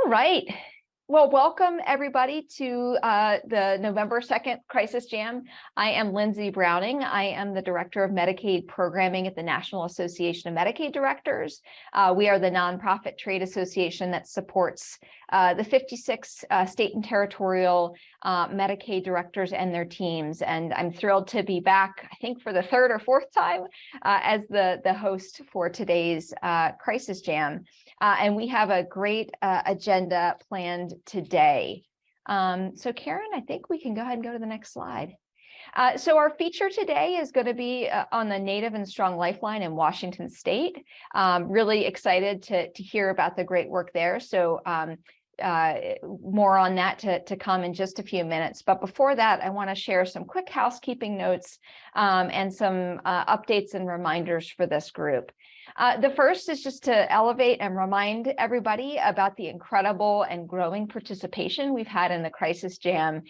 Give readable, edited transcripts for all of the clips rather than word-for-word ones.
All right. Well, welcome everybody to the November 2nd Crisis Jam. I am Lindsay Browning. I am the Director of Medicaid Programming at the National Association of Medicaid Directors. We are the nonprofit trade association that supports the 56 state and territorial Medicaid directors and their teams. And I'm thrilled to be back, I think for the third or fourth time, as the host for today's Crisis Jam. And we have a great agenda planned today. So Karen, I think we can go ahead and go to the next slide. So our feature today is going to be on the Native and Strong Lifeline in Washington State. Really excited to hear about the great work there. So more on that to come in just a few minutes. But before that, I want to share some quick housekeeping notes and some updates and reminders for this group. The first is just to elevate and remind everybody about the incredible and growing participation we've had in the Crisis Jam.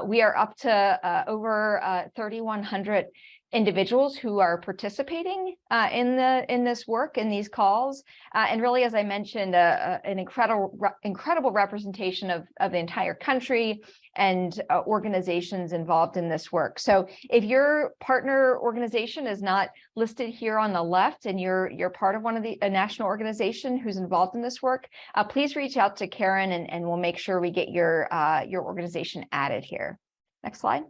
We are up to over 3,100 individuals who are participating in this work, in these calls, and really, as I mentioned, an incredible representation of the entire country and organizations involved in this work. So if your partner organization is not listed here on the left and you're part of one of a national organization who's involved in this work, please reach out to Karen and we'll make sure we get your organization added here. Next slide.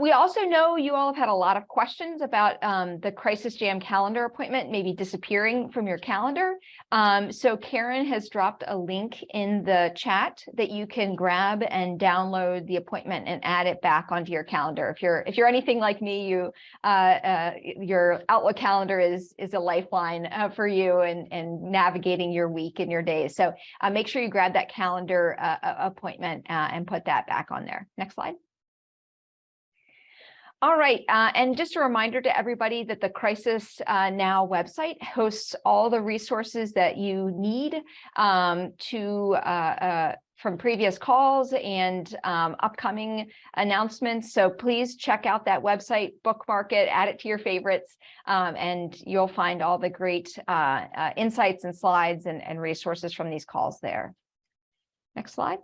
We also know you all have had a lot of questions about the Crisis Jam calendar appointment maybe disappearing from your calendar. So Karen has dropped a link in the chat that you can grab and download the appointment and add it back onto your calendar. If you're anything like me, your Outlook calendar is a lifeline for you and navigating your week and your days. So make sure you grab that calendar appointment and put that back on there. Next slide. All right, and just a reminder to everybody that the Crisis Now website hosts all the resources that you need from previous calls and upcoming announcements. So please check out that website, bookmark it, add it to your favorites, and you'll find all the great insights and slides and resources from these calls there. Next slide.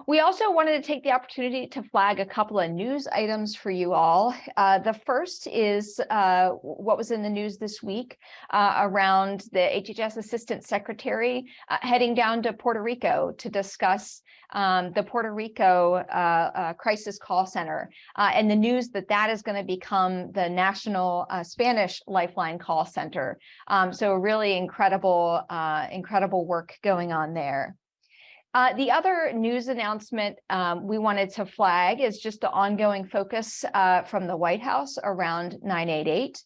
We also wanted to take the opportunity to flag a couple of news items for you all. The first is what was in the news this week around the HHS Assistant Secretary heading down to Puerto Rico to discuss the Puerto Rico Crisis Call Center and the news that is going to become the national Spanish Lifeline call center. So really incredible work going on there. The other news announcement we wanted to flag is just the ongoing focus from the White House around 988,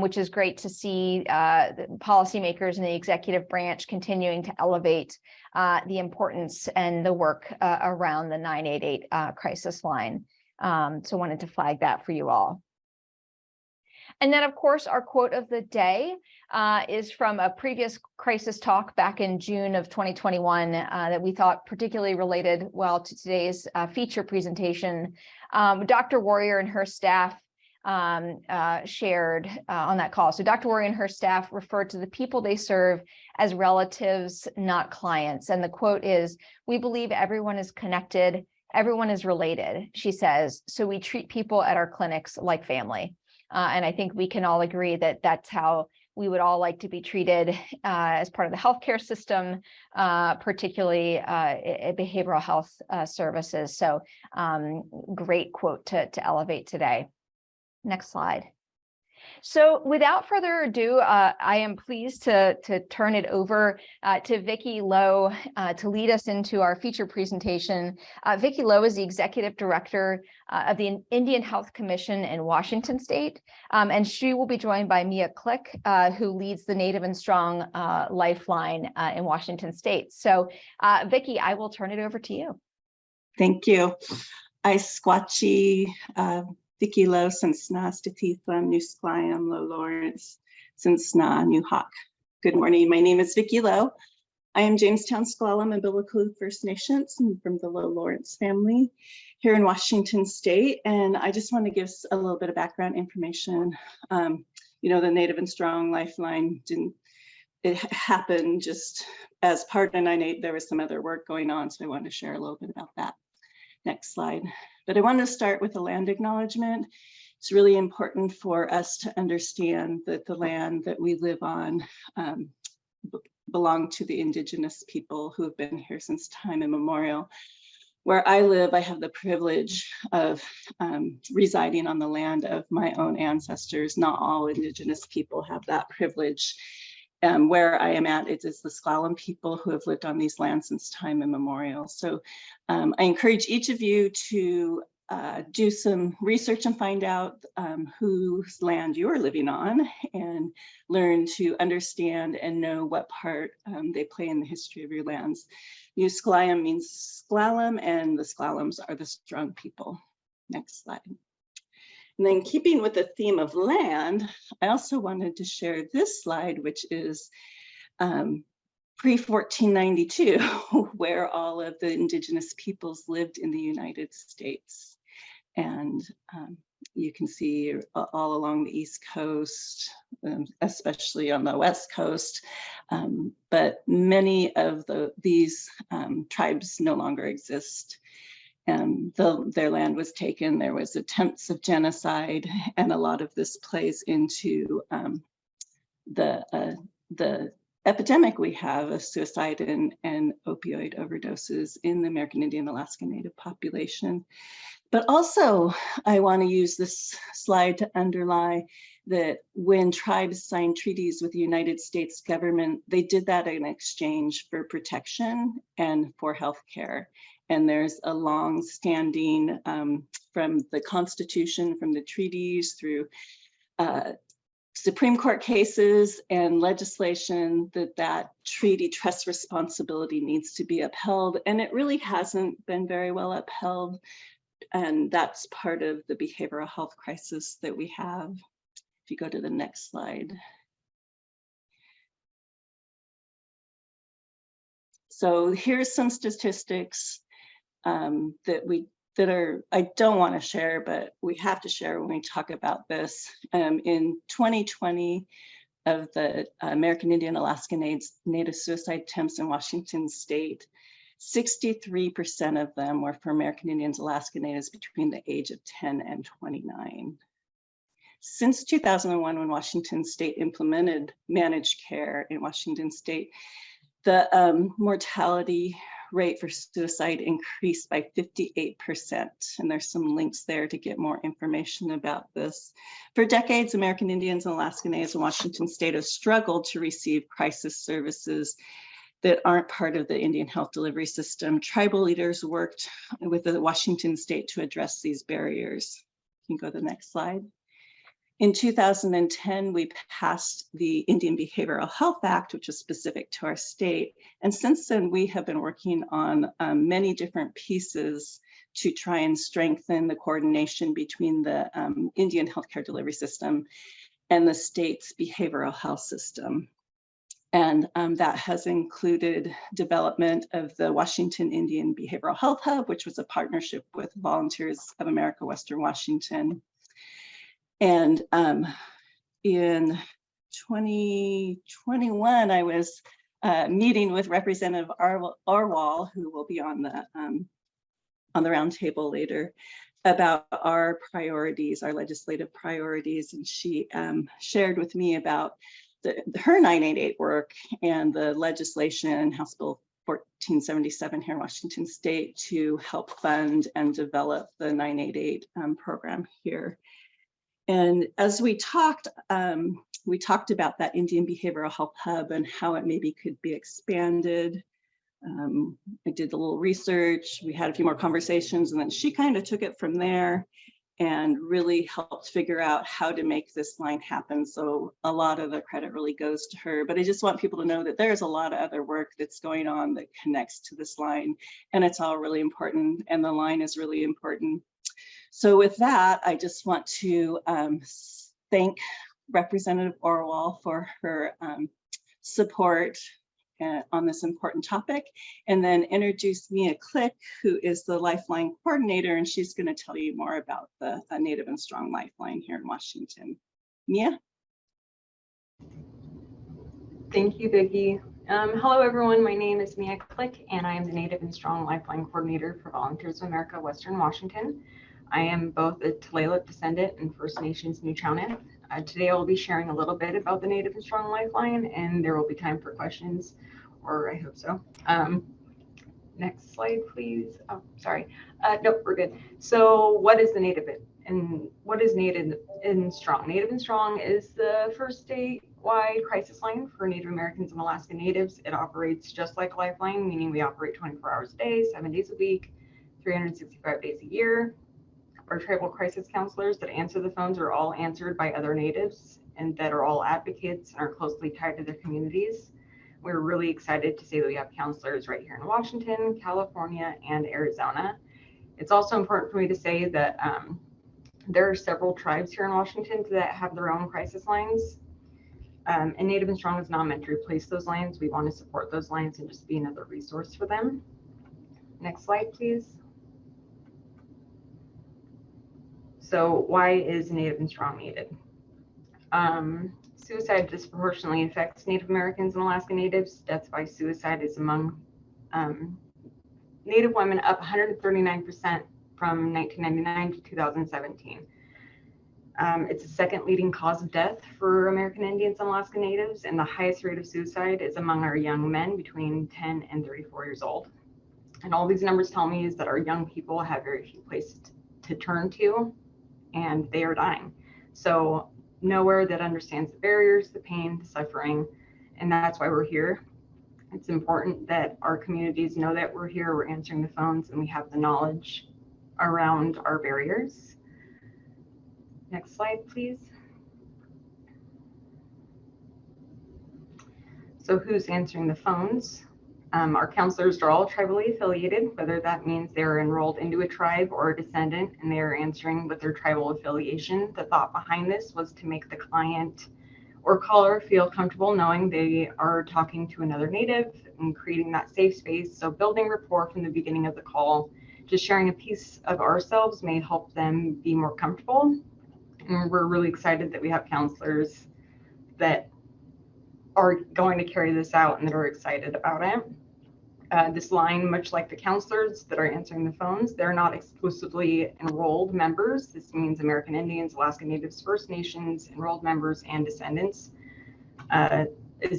which is great to see the policymakers in the executive branch continuing to elevate the importance and the work around the 988 crisis line. So wanted to flag that for you all. And then, of course, our quote of the day is from a previous crisis talk back in June of 2021 that we thought particularly related well to today's feature presentation. Dr. Warrior and her staff shared on that call. So Dr. Warrior and her staff referred to the people they serve as relatives, not clients. And the quote is, "We believe everyone is connected, everyone is related," she says, "so we treat people at our clinics like family." And I think we can all agree that that's how we would all like to be treated as part of the healthcare system, particularly behavioral health services. So great quote to elevate today. Next slide. So without further ado, I am pleased to turn it over to Vicki Lowe to lead us into our feature presentation. Vicki Lowe is the Executive Director of the Indian Health Commission in Washington State, and she will be joined by Klick, who leads the Native and Strong Lifeline in Washington State. So Vicki, I will turn it over to you. Thank you. I squatchy Vicki Lowe since Statithlam, New Sklyam, Low Lawrence, since New Hawk. Good morning. My name is Vicki Lowe. I am Jamestown Sklallam and Biloxi First Nations and from the Low Lawrence family here in Washington State. And I just want to give a little bit of background information. You know, the Native and Strong Lifeline it happened just as part of 9/8. There was some other work going on, so I wanted to share a little bit about that. Next slide. But I want to start with the land acknowledgement. It's really important for us to understand that the land that we live on belong to the indigenous people who have been here since time immemorial. Where I live, I have the privilege of residing on the land of my own ancestors. Not all indigenous people have that privilege. Where I am at, it is the Sklallam people who have lived on these lands since time immemorial. So I encourage each of you to do some research and find out whose land you're living on, and learn to understand and know what part they play in the history of your lands. New Sklallam means Sklallam, and the Sklallams are the strong people. Next slide. And then, keeping with the theme of land, I also wanted to share this slide, which is pre-1492, where all of the indigenous peoples lived in the United States. And you can see all along the East Coast, especially on the West Coast. But many of these tribes no longer exist. Their land was taken. There was attempts of genocide, and a lot of this plays into the epidemic we have of suicide and opioid overdoses in the American Indian Alaskan Native population. But also, I want to use this slide to underline that when tribes signed treaties with the United States government, they did that in exchange for protection and for healthcare. And there's a long-standing, from the Constitution, from the treaties, through Supreme Court cases and legislation, that treaty trust responsibility needs to be upheld. And it really hasn't been very well upheld. And that's part of the behavioral health crisis that we have. If you go to the next slide. So here's some statistics that I don't want to share, but we have to share when we talk about this. In 2020, of the American Indian Alaskan Native suicide attempts in Washington state, 63% of them were for American Indians, Alaskan Natives between the age of 10 and 29. Since 2001, when Washington state implemented managed care in Washington state, the mortality rate for suicide increased by 58%. And there's some links there to get more information about this. For decades, American Indians and Alaskan Natives in Washington state have struggled to receive crisis services that aren't part of the Indian health delivery system. Tribal leaders worked with the Washington state to address these barriers. You can go to the next slide. In 2010, we passed the Indian Behavioral Health Act, which is specific to our state. And since then, we have been working on many different pieces to try and strengthen the coordination between the Indian healthcare delivery system and the state's behavioral health system. And that has included development of the Washington Indian Behavioral Health Hub, which was a partnership with Volunteers of America, Western Washington. And in 2021, I was meeting with Representative Arwal, who will be on the roundtable later, about our priorities, our legislative priorities. And she shared with me about her 988 work and the legislation, House Bill 1477 here in Washington state, to help fund and develop the 988 program here. And as we talked about that Indian Behavioral Health Hub and how it maybe could be expanded. I did a little research, we had a few more conversations, and then she kind of took it from there and really helped figure out how to make this line happen. So a lot of the credit really goes to her, but I just want people to know that there's a lot of other work that's going on that connects to this line, and it's all really important, and the line is really important. So with that, I just want to thank Representative Arwal for her support on this important topic, and then introduce Mia Klick, who is the Lifeline coordinator, and she's going to tell you more about the Native and Strong Lifeline here in Washington. Mia? Thank you, Vicki. Hello, everyone. My name is Klick, and I am the Native and Strong Lifeline Coordinator for Volunteers of America, Western Washington. I am both a Tulalip descendant and First Nations Nuu-Chah-Nulth. Today, I will be sharing a little bit about the Native and Strong Lifeline, and there will be time for questions, or I hope so. Next slide, please. Oh, sorry. Nope, we're good. So what is the Native and what is Native and Strong? Native and Strong is the first statewide crisis line for Native Americans and Alaskan Natives. It operates just like Lifeline, meaning we operate 24 hours a day, 7 days a week, 365 days a year. Our tribal crisis counselors that answer the phones are all answered by other Natives and that are all advocates and are closely tied to their communities. We're really excited to say that we have counselors right here in Washington, California, and Arizona. It's also important for me to say that there are several tribes here in Washington that have their own crisis lines. And Native and Strong is not meant to replace those lines. We want to support those lines and just be another resource for them. Next slide, please. So why is Native and Strong needed? Suicide disproportionately affects Native Americans and Alaska Natives. Deaths by suicide is among Native women up 139% from 1999 to 2017. It's the second leading cause of death for American Indians and Alaska Natives, and the highest rate of suicide is among our young men between 10 and 34 years old. And all these numbers tell me is that our young people have very few places to turn to, and they are dying. So nowhere that understands the barriers, the pain, the suffering, and that's why we're here. It's important that our communities know that we're here, we're answering the phones, and we have the knowledge around our barriers. Next slide, please. So who's answering the phones? Our counselors are all tribally affiliated, whether that means they're enrolled into a tribe or a descendant, and they are answering with their tribal affiliation. The thought behind this was to make the client or caller feel comfortable knowing they are talking to another Native and creating that safe space. So building rapport from the beginning of the call, just sharing a piece of ourselves may help them be more comfortable. And we're really excited that we have counselors that are going to carry this out and that are excited about it. This line, much like the counselors that are answering the phones, they're not exclusively enrolled members. This means American Indians, Alaska Natives, First Nations, enrolled members, and descendants, as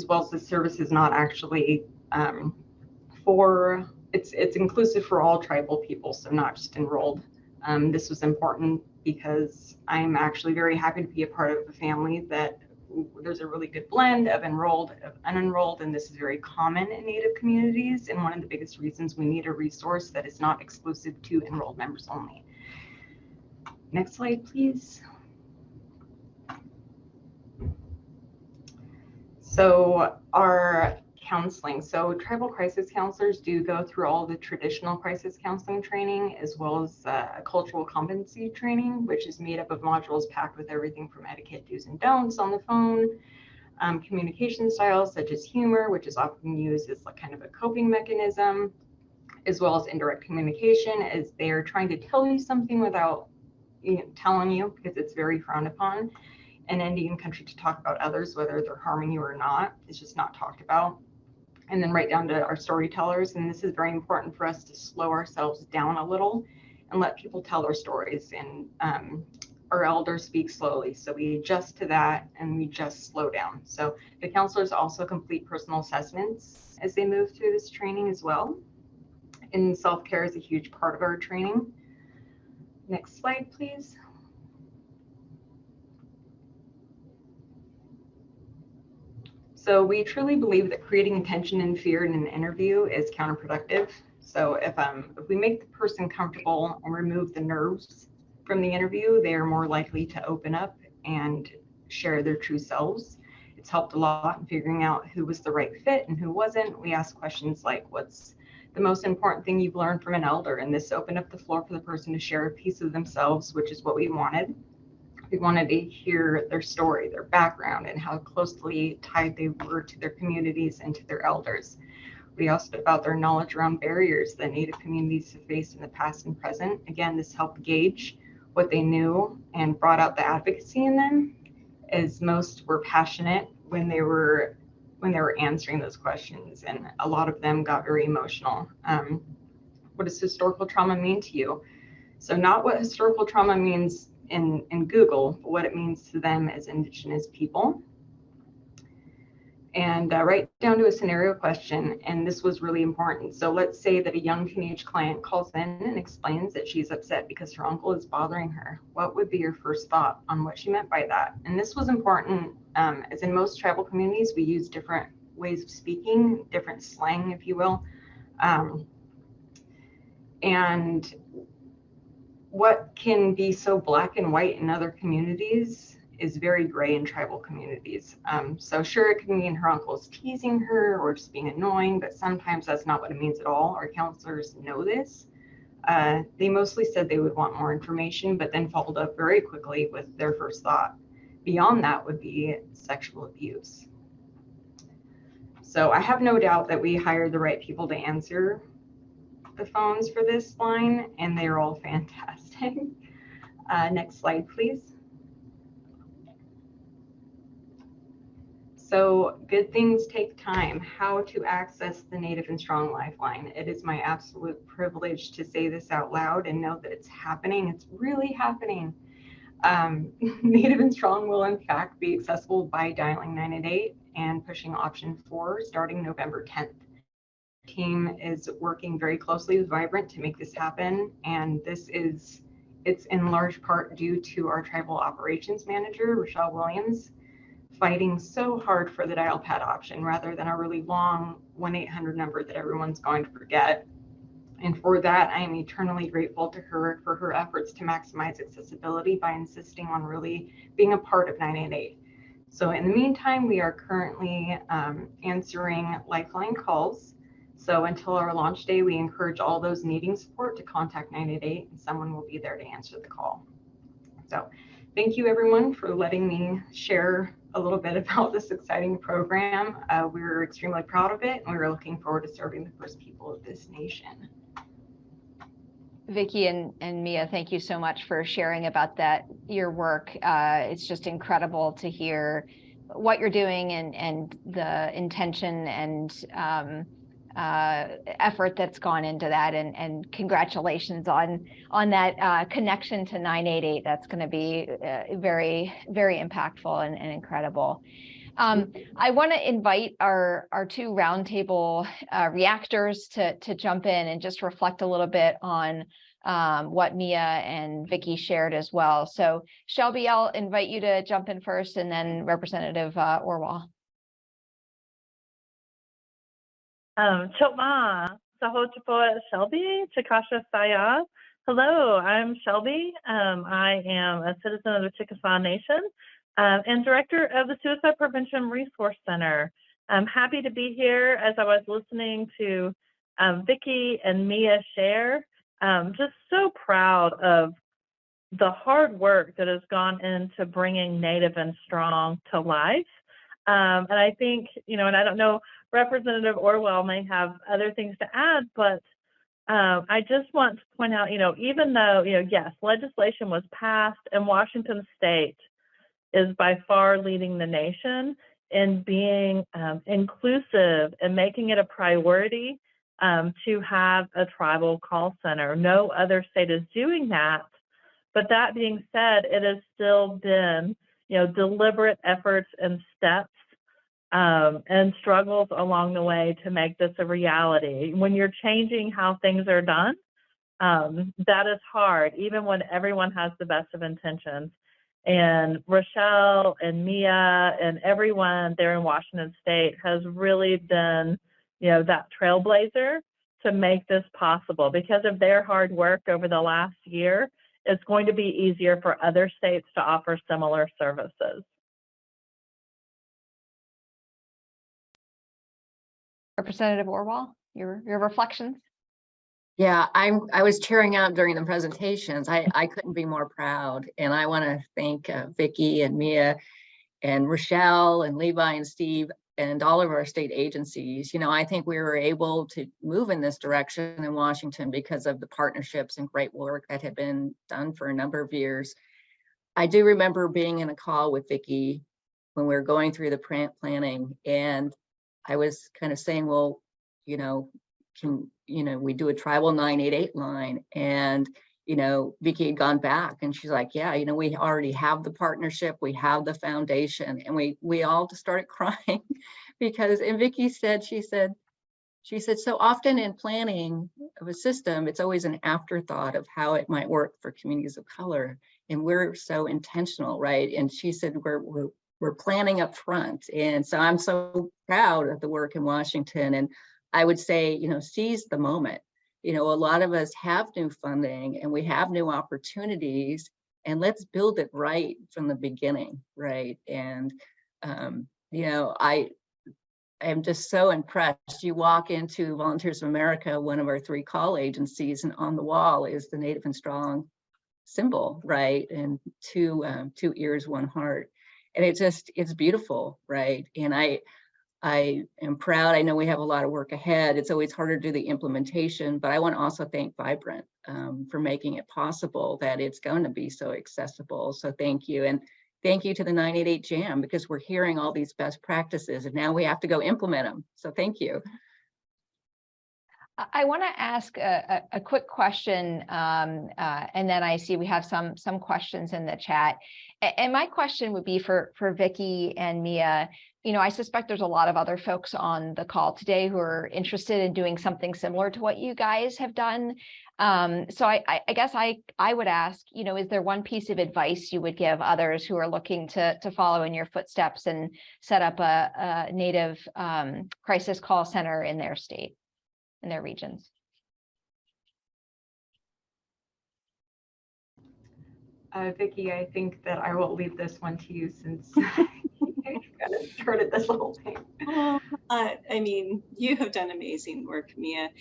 well as the service is not actually it's inclusive for all tribal people, so not just enrolled. This was important because I'm actually very happy to be a part of a family that there's a really good blend of enrolled, of unenrolled, and this is very common in Native communities. And one of the biggest reasons we need a resource that is not exclusive to enrolled members only. Next slide, please. So our counseling. So tribal crisis counselors do go through all the traditional crisis counseling training, as well as cultural competency training, which is made up of modules packed with everything from etiquette do's and don'ts on the phone, communication styles such as humor, which is often used as like kind of a coping mechanism, as well as indirect communication, as they are trying to tell you something without telling you, because it's very frowned upon in Indian country to talk about others, whether they're harming you or not. It's just not talked about. And then right down to our storytellers. And this is very important for us to slow ourselves down a little and let people tell their stories. And our elders speak slowly. So we adjust to that and we just slow down. So the counselors also complete personal assessments as they move through this training as well. And self-care is a huge part of our training. Next slide, please. So we truly believe that creating tension and fear in an interview is counterproductive. So if we make the person comfortable and remove the nerves from the interview, they are more likely to open up and share their true selves. It's helped a lot in figuring out who was the right fit and who wasn't. We ask questions like, what's the most important thing you've learned from an elder? And this opened up the floor for the person to share a piece of themselves, which is what we wanted. We wanted to hear their story, their background, and how closely tied they were to their communities and to their elders. We asked about their knowledge around barriers that Native communities have faced in the past and present. Again, this helped gauge what they knew and brought out the advocacy in them, as most were passionate when they were when they were answering those questions, and a lot of them got very emotional. What does historical trauma mean to you? So not what historical trauma means in Google, but what it means to them as Indigenous people. And right down to a scenario question, and this was really important. So let's say that a young teenage client calls in and explains that she's upset because her uncle is bothering her. What would be your first thought on what she meant by that? And this was important, as in most tribal communities, we use different ways of speaking, different slang, if you will. And what can be so black and white in other communities is very gray in tribal communities. So sure, it can mean her uncle's teasing her or just being annoying, but sometimes that's not what it means at all. Our counselors know this. They mostly said they would want more information, but then followed up very quickly with their first thought. Beyond that would be sexual abuse. So I have no doubt that we hired the right people to answer the phones for this line, and they're all fantastic. Next slide, please. So good things take time. How to access the Native and Strong Lifeline. It is my absolute privilege to say this out loud and know that it's happening. It's really happening. Native and Strong will in fact be accessible by dialing 988 and pushing option 4 starting November 10th. The team is working very closely with Vibrant to make this happen, and it's in large part due to our tribal operations manager, Rochelle Williams, fighting so hard for the dial pad option rather than a really long 1-800 number that everyone's going to forget. And for that, I am eternally grateful to her for her efforts to maximize accessibility by insisting on really being a part of 988. So in the meantime, we are currently answering Lifeline calls. So until our launch day, we encourage all those needing support to contact 988 and someone will be there to answer the call. So thank you everyone for letting me share a little bit about this exciting program. We're extremely proud of it, and we're looking forward to serving the first people of this nation. Vicki and Mia, thank you so much for sharing about your work. It's just incredible to hear what you're doing and the intention and effort that's gone into that, and congratulations on that connection to 988. That's going to be very, very impactful and incredible. I want to invite our two roundtable reactors to jump in and just reflect a little bit on what Mia and Vicki shared as well. So Shelby, I'll invite you to jump in first, and then Representative Orwell. Chotma, Sahochipo Shelby, Chikasha Saya. Hello, I'm Shelby. I am a citizen of the Chickasaw Nation and director of the Suicide Prevention Resource Center. I'm happy to be here as I was listening to Vicki and Mia share. Just so proud of the hard work that has gone into bringing Native and Strong to life. And I think, and I don't know, Representative Orwell may have other things to add, but I just want to point out, even though, yes, legislation was passed and Washington State is by far leading the nation in being inclusive and making it a priority to have a tribal call center. No other state is doing that. But that being said, it has still been, deliberate efforts and steps and struggles along the way to make this a reality. When you're changing how things are done, that is hard, even when everyone has the best of intentions. And Rochelle and Mia and everyone there in Washington State has really been, that trailblazer to make this possible. Because of their hard work over the last year, it's going to be easier for other states to offer similar services. Representative Orwell, your reflections? Yeah, I was tearing up during the presentations. I couldn't be more proud. And I want to thank Vicki and Mia and Rochelle and Levi and Steve and all of our state agencies. I think we were able to move in this direction in Washington because of the partnerships and great work that had been done for a number of years. I do remember being in a call with Vicki when we were going through the planning, and I was kind of saying, well, can we do a tribal 988 line? And Vicki had gone back and she's like, yeah, we already have the partnership, we have the foundation. And we all just started crying because, and Vicki said, she said, so often in planning of a system, it's always an afterthought of how it might work for communities of color. And we're so intentional, right? And she said, we're planning up front. And so I'm so proud of the work in Washington. And I would say, seize the moment. A lot of us have new funding and we have new opportunities, and let's build it right from the beginning, right? And, I am just so impressed. You walk into Volunteers of America, one of our 3 call agencies, and on the wall is the Native and Strong symbol, right? And two ears, one heart. And it's beautiful, right? And I am proud. I know we have a lot of work ahead. It's always harder to do the implementation, but I want to also thank Vibrant for making it possible that it's going to be so accessible. So thank you. And thank you to the 988 Jam, because we're hearing all these best practices and now we have to go implement them. So thank you. I want to ask a quick question, and then I see we have some questions in the chat. And my question would be for Vicki and Mia. I suspect there's a lot of other folks on the call today who are interested in doing something similar to what you guys have done. So I guess I would ask, is there one piece of advice you would give others who are looking to follow in your footsteps and set up a Native crisis call center in their state, in their regions? Vicki, I think that I will leave this one to you since you kind of started this whole thing. Oh, I mean, you have done amazing work, Mia.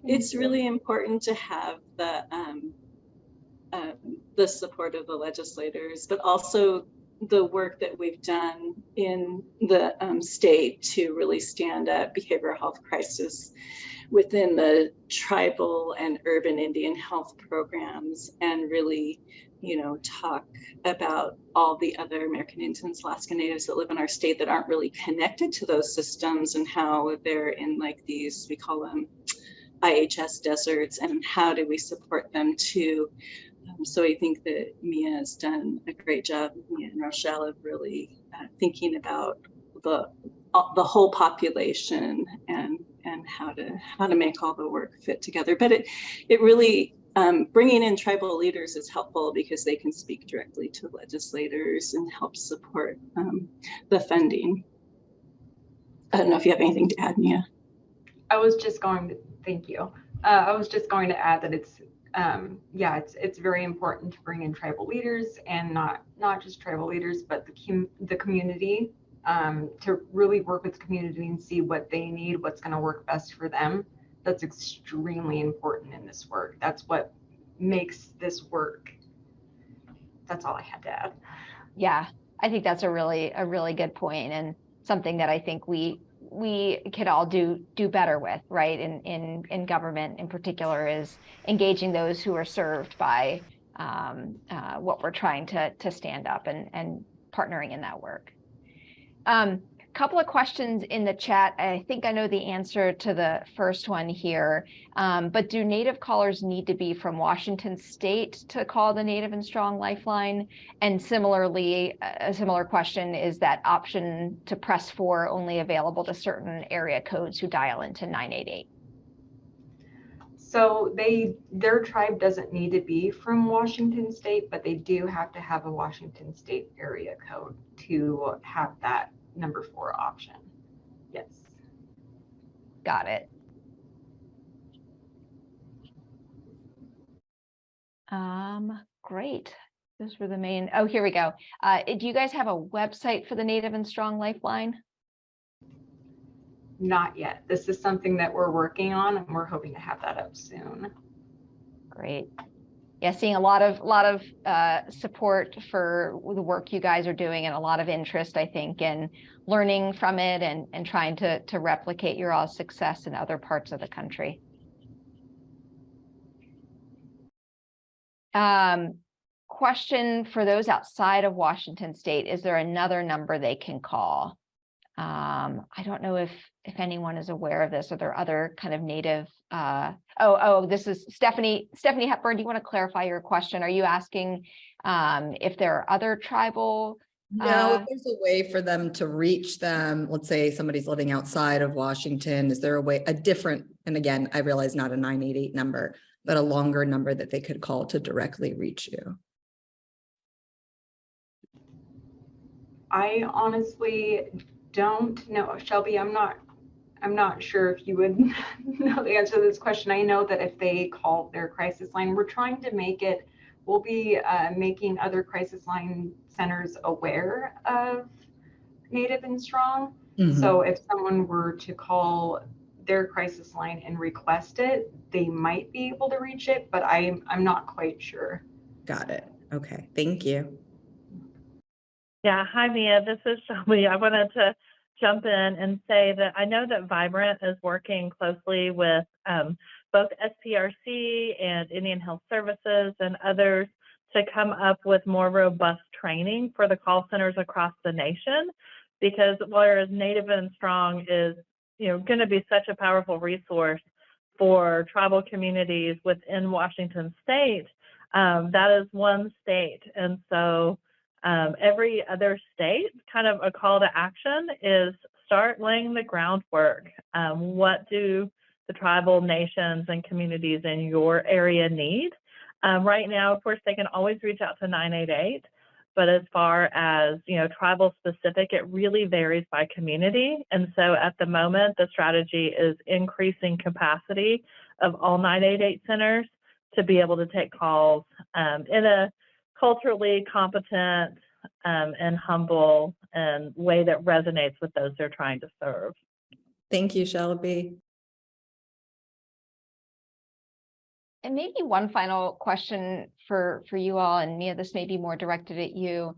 It's really important to have the support of the legislators, but also the work that we've done in the state to really stand up behavioral health crisis within the tribal and urban Indian health programs, and really, talk about all the other American Indians, Alaskan Natives that live in our state that aren't really connected to those systems, and how they're in like these, we call them IHS deserts, and how do we support them too. So I think that Mia has done a great job, Mia and Rochelle, of really thinking about the whole population and how to make all the work fit together. But it really, bringing in tribal leaders is helpful because they can speak directly to legislators and help support the funding. I don't know if you have anything to add, Mia. I was just going to, thank you. I was just going to add that it's very important to bring in tribal leaders, and not just tribal leaders, but the community, to really work with the community and see what they need, what's going to work best for them. That's extremely important in this work. That's what makes this work. That's all I had to add. Yeah, I think that's a really good point, and something that I think we could all do better with, right? In government in particular, is engaging those who are served by what we're trying to stand up, and partnering in that work. Couple of questions in the chat. I think I know the answer to the first one here, but do Native callers need to be from Washington state to call the Native and Strong Lifeline? And similarly, a similar question, is that option to press 4 only available to certain area codes who dial into 988? So their tribe doesn't need to be from Washington state, but they do have to have a Washington state area code to have that number 4 option. Yes. Got it. Great. Those were the main. Oh, here we go. Do you guys have a website for the Native and Strong Lifeline? Not yet. This is something that we're working on, and we're hoping to have that up soon. Great. Yeah, seeing a lot of support for the work you guys are doing, and a lot of interest, I think, in learning from it and trying to replicate your all's success in other parts of the country. Question for those outside of Washington state: is there another number they can call? I don't know if if anyone is aware of this. Are there other kind of Native, this is Stephanie Hepburn. Do you want to clarify your question? Are you asking if there are other tribal? No, if there's a way for them to reach them, let's say somebody's living outside of Washington, is there a way, a different, and again, I realize not a 988 number, but a longer number that they could call to directly reach you? I honestly don't know, Shelby. I'm not sure if you would know the answer to this question. I know that if they call their crisis line, we're trying to make it, we'll be making other crisis line centers aware of Native and Strong. Mhm. So if someone were to call their crisis line and request it, they might be able to reach it, but I'm not quite sure. Got it. Okay, thank you. Yeah, hi Mia, this is Shelby. I wanted to jump in and say that I know that Vibrant is working closely with both SPRC and Indian Health Services and others to come up with more robust training for the call centers across the nation, because whereas Native and Strong is, going to be such a powerful resource for tribal communities within Washington state, that is one state. And so every other state, kind of a call to action is start laying the groundwork. What do the tribal nations and communities in your area need? Right now, of course, they can always reach out to 988, but as far as, tribal specific, it really varies by community. And so at the moment, the strategy is increasing capacity of all 988 centers to be able to take calls in a culturally competent and humble and way that resonates with those they're trying to serve. Thank you, Shelby. And maybe one final question for you all, and Mia, this may be more directed at you.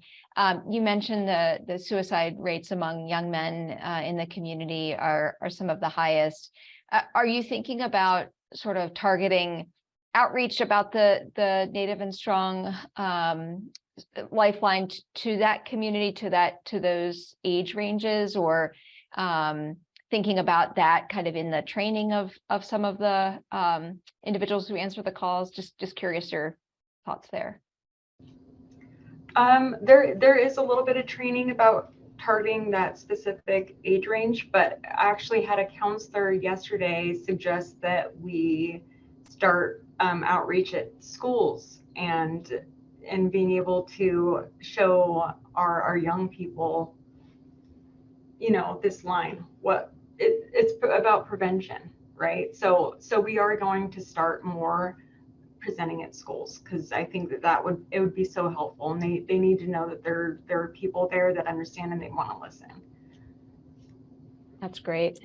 You mentioned the suicide rates among young men in the community are some of the highest. Are you thinking about sort of targeting outreach about the Native and Strong Lifeline to that community, to those age ranges, or thinking about that kind of in the training of some of the individuals who answer the calls? Just curious your thoughts there. There is a little bit of training about targeting that specific age range, but I actually had a counselor yesterday suggest that we start outreach at schools and being able to show our young people, this line, what it's about prevention, right? So we are going to start more presenting at schools, because I think that it would be so helpful, and they need to know that there are people there that understand and they want to listen. That's great.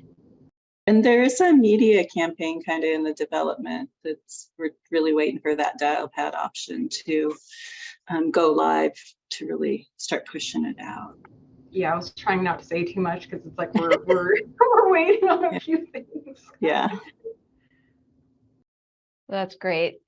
And there is a media campaign kind of in the development we're really waiting for that dial pad option to go live to really start pushing it out. Yeah, I was trying not to say too much because it's like we're waiting on a few things. Yeah. That's great.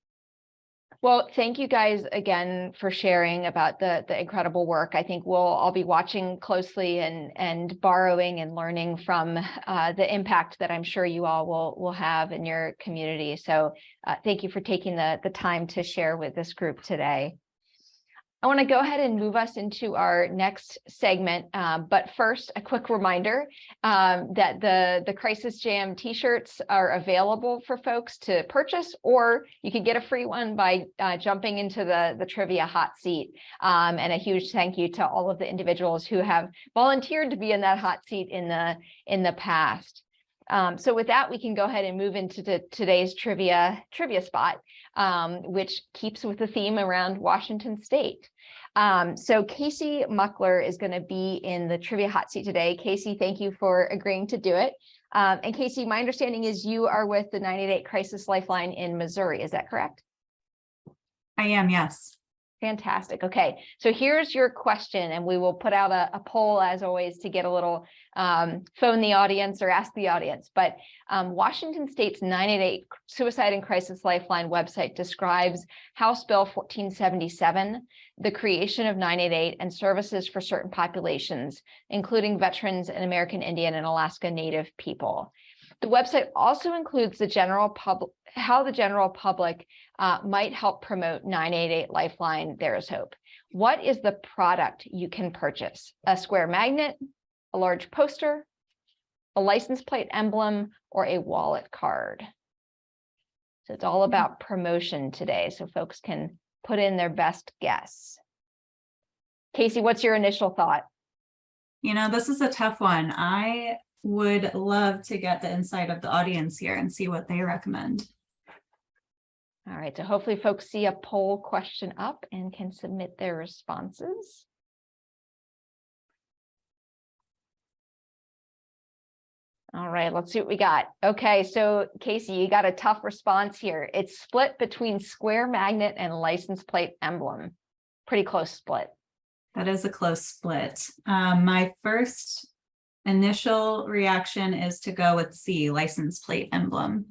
Well, thank you guys again for sharing about the incredible work. I think we'll all be watching closely and borrowing and learning from the impact that I'm sure you all will have in your community. So thank you for taking the time to share with this group today. I want to go ahead and move us into our next segment, but first, a quick reminder that the Crisis Jam t-shirts are available for folks to purchase, or you can get a free one by jumping into the trivia hot seat. And a huge thank you to all of the individuals who have volunteered to be in that hot seat in the past. So with that, we can go ahead and move into today's trivia spot, which keeps with the theme around Washington State. So Casey Muckler is going to be in the trivia hot seat today. Casey, thank you for agreeing to do it. And Casey, my understanding is you are with the 988 Crisis Lifeline in Missouri. Is that correct? I am, yes. Fantastic. Okay, so here's your question, and we will put out a poll as always to get a little phone the audience or ask the audience. But Washington State's 988 Suicide and Crisis Lifeline website describes House Bill 1477, the creation of 988 and services for certain populations, including veterans and American Indian and Alaska Native people. The website also includes the general public, how the general public might help promote 988 Lifeline, There is Hope. What is the product you can purchase? A square magnet, a large poster, a license plate emblem, or a wallet card? So it's all about promotion today, so folks can put in their best guess. Casey, what's your initial thought? You know, this is a tough one. I would love to get the insight of the audience here and see what they recommend. All right, so hopefully folks see a poll question up and can submit their responses. All right, let's see what we got. Okay, so Casey, you got a tough response here. It's split between square magnet and license plate emblem. Pretty close split. That is a close split. My first initial reaction is to go with C, license plate emblem.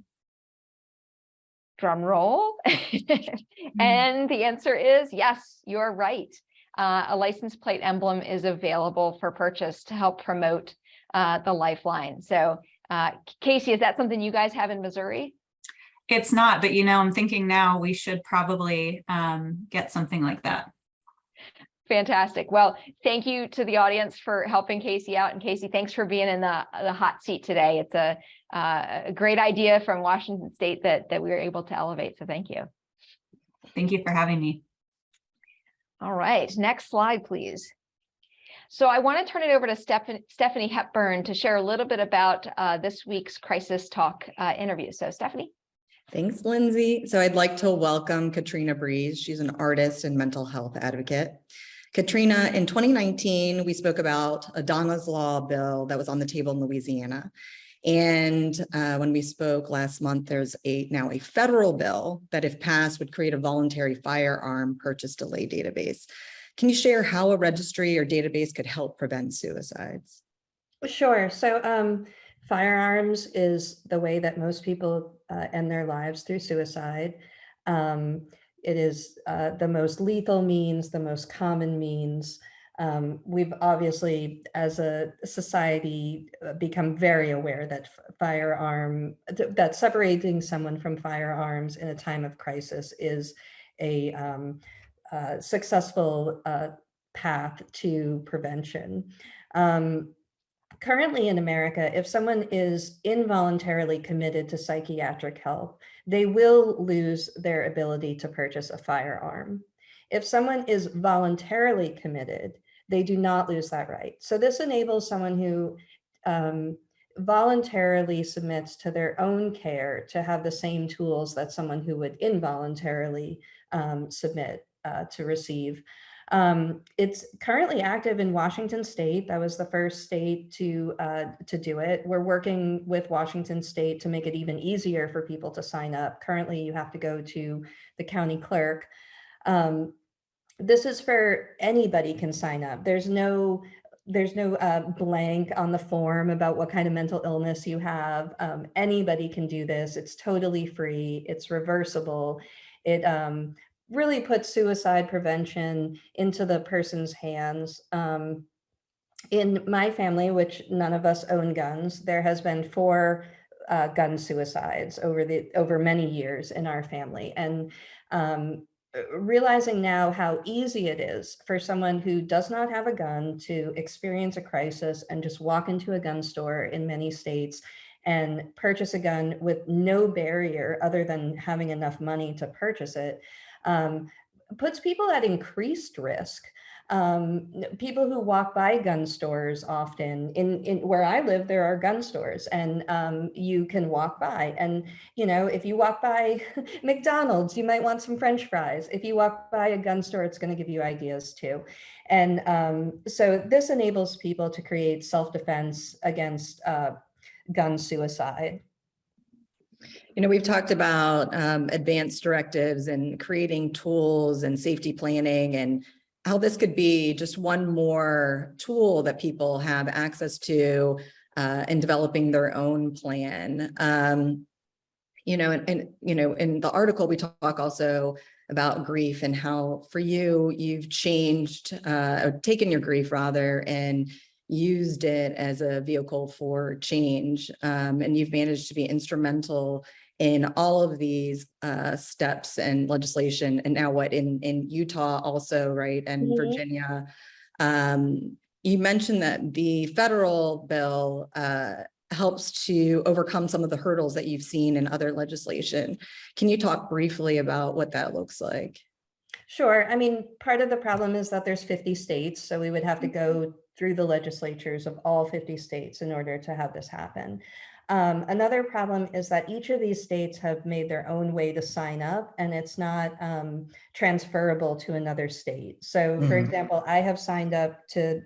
Drum roll. And the answer is yes, you're right. A license plate emblem is available for purchase to help promote the Lifeline. So Casey, is that something you guys have in Missouri? It's not, but you know, I'm thinking now we should probably get something like that. Fantastic. Well, thank you to the audience for helping Casey out. And Casey, thanks for being in the hot seat today. It's a great idea from Washington State that we were able to elevate. So thank you. Thank you for having me. All right, next slide, please. So I want to turn it over to Stephanie Hepburn to share a little bit about this week's Crisis Talk interview. So Stephanie. Thanks, Lindsay. So I'd like to welcome Katrina Breeze. She's an artist and mental health advocate. Katrina, in 2019, we spoke about a Donna's Law bill that was on the table in Louisiana. And when we spoke last month, there's now a federal bill that, if passed, would create a voluntary firearm purchase delay database. Can you share how a registry or database could help prevent suicides? Sure. So firearms is the way that most people end their lives, through suicide. It is the most lethal means, the most common means. We've obviously, as a society, become very aware that that separating someone from firearms in a time of crisis is a successful path to prevention. Currently in America, if someone is involuntarily committed to psychiatric help, they will lose their ability to purchase a firearm. If someone is voluntarily committed, they do not lose that right. So this enables someone who voluntarily submits to their own care to have the same tools that someone who would involuntarily submit to receive. It's currently active in Washington State. That was the first state to do it. We're working with Washington State to make it even easier for people to sign up. Currently, you have to go to the county clerk. This is for anybody can sign up. There's no blank on the form about what kind of mental illness you have. Anybody can do this. It's totally free. It's reversible. It really puts suicide prevention into the person's hands. In my family, which none of us own guns, there has been 4 gun suicides over many years in our family. And realizing now how easy it is for someone who does not have a gun to experience a crisis and just walk into a gun store in many states and purchase a gun with no barrier other than having enough money to purchase it, puts people at increased risk. People who walk by gun stores often, in where I live, there are gun stores, and you can walk by, and if you walk by McDonald's, you might want some French fries. If you walk by a gun store, it's going to give you ideas too. And so this enables people to create self-defense against gun suicide. You know, we've talked about advanced directives and creating tools and safety planning and how this could be just one more tool that people have access to in developing their own plan. You know, you know, in the article, we talk also about grief and how for you, you've changed, or taken your grief rather, and used it as a vehicle for change. And you've managed to be instrumental in all of these steps and legislation, and now what in Utah also, right, and Virginia. You mentioned that the federal bill helps to overcome some of the hurdles that you've seen in other legislation. Can you talk briefly about what that looks like? Sure. I mean, part of the problem is that there's 50 states, so we would have to go through the legislatures of all 50 states in order to have this happen. Another problem is that each of these states have made their own way to sign up, and it's not transferable to another state. So, for example, I have signed up to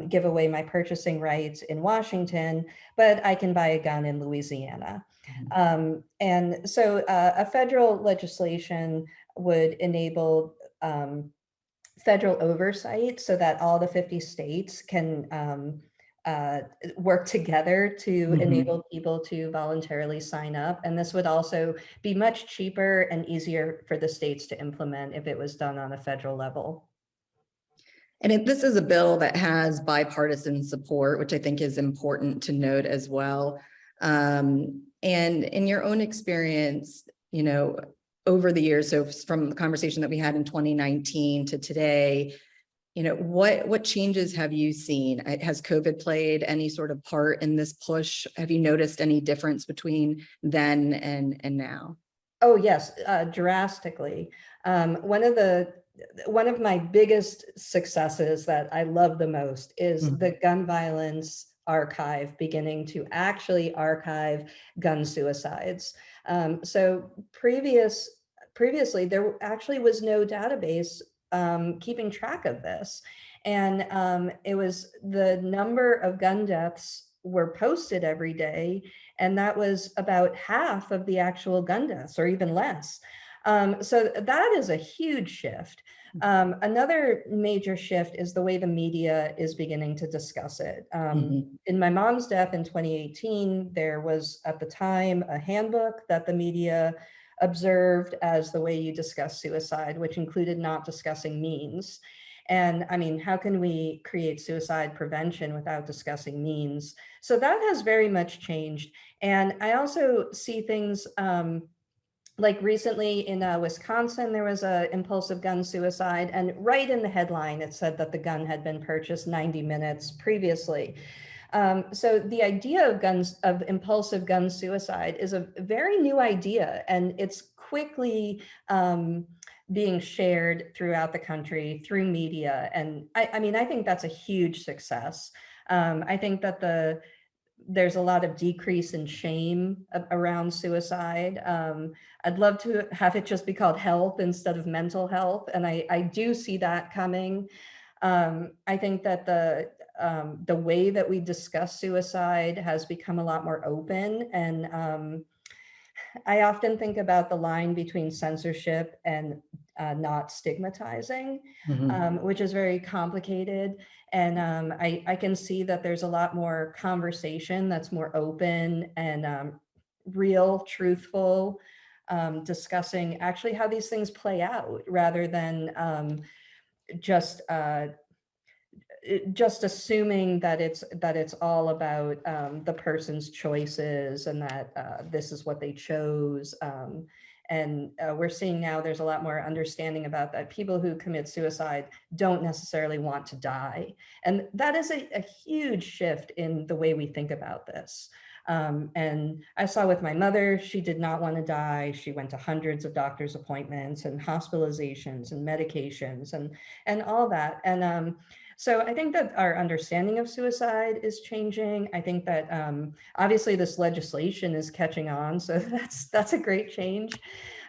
give away my purchasing rights in Washington, but I can buy a gun in Louisiana. And so a federal legislation would enable federal oversight so that all the 50 states can work together to enable people to voluntarily sign up. And this would also be much cheaper and easier for the states to implement if it was done on a federal level. And this is a bill that has bipartisan support, which I think is important to note as well. And in your own experience, you know, over the years, so from the conversation that we had in 2019 to today, you know, what changes have you seen? Has COVID played any sort of part in this push? Have you noticed any difference between then and now? Oh, yes, drastically. One of my biggest successes that I love the most is the gun violence archive beginning to actually archive gun suicides. So previously, there actually was no database keeping track of this. And it was the number of gun deaths were posted every day, and that was about half of the actual gun deaths, or even less. So that is a huge shift. Another major shift is the way the media is beginning to discuss it. In my mom's death in 2018, there was at the time a handbook that the media observed as the way you discuss suicide, which included not discussing means. And I mean, how can we create suicide prevention without discussing means? So that has very much changed. And I also see things like recently in Wisconsin, there was an impulsive gun suicide, and right in the headline, it said that the gun had been purchased 90 minutes previously. So the idea of impulsive gun suicide is a very new idea, and it's quickly being shared throughout the country through media. And I mean, I think that's a huge success. I think that there's a lot of decrease in shame around suicide. I'd love to have it just be called health instead of mental health. And I do see that coming. I think that the way that we discuss suicide has become a lot more open. And I often think about the line between censorship and not stigmatizing, which is very complicated. And I can see that there's a lot more conversation that's more open and real, truthful, discussing actually how these things play out rather than just assuming that it's all about the person's choices and that this is what they chose. And we're seeing now there's a lot more understanding about that people who commit suicide don't necessarily want to die. And that is a huge shift in the way we think about this. And I saw with my mother, she did not want to die. She went to hundreds of doctor's appointments and hospitalizations and medications and all that. And so I think that our understanding of suicide is changing. I think that obviously this legislation is catching on, so that's a great change.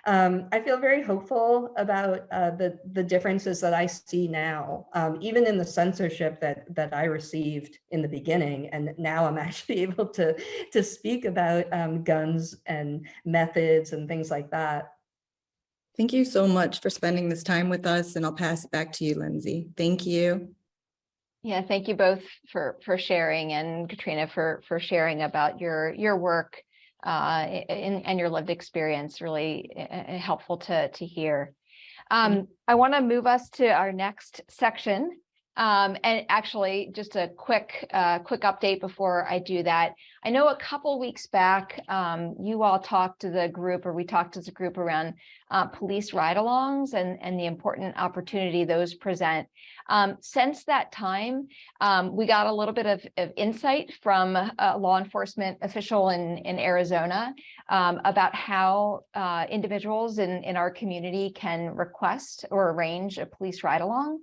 I feel very hopeful about the differences that I see now, even in the censorship that I received in the beginning. And now I'm actually able to speak about guns and methods and things like that. Thank you so much for spending this time with us, and I'll pass it back to you, Lindsay. Thank you. Yeah, thank you both for sharing, and Katrina for sharing about your work and your lived experience. Really helpful to hear. I want to move us to our next section. And actually, just a quick update before I do that. I know a couple weeks back, you all talked to the group, or we talked as a group around police ride-alongs and the important opportunity those present. Since that time, we got a little bit of insight from a law enforcement official in Arizona about how individuals in our community can request or arrange a police ride-along.